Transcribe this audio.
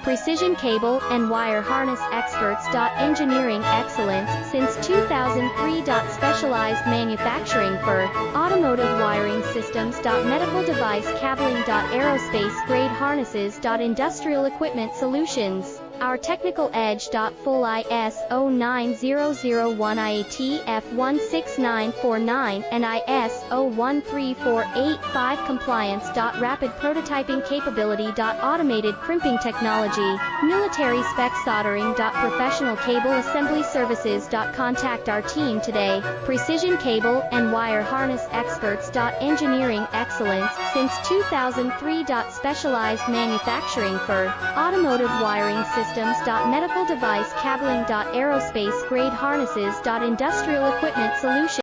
Precision cable and wire harness experts. Engineering excellence since 2003. Specialized manufacturing for automotive wiring systems. Medical device cabling. Aerospace grade harnesses. Industrial equipment solutions. Our technical edge. Full ISO 9001 IATF 16949 and ISO 13485 compliance. Rapid prototyping capability. Automated crimping technology. Military spec soldering. Professional cable assembly services. Contact our team today. Precision cable and wire harness experts. Engineering excellence since 2003. Specialized manufacturing for automotive wiring systems. Medical device cabling. Aerospace grade harnesses. Industrial equipment solutions.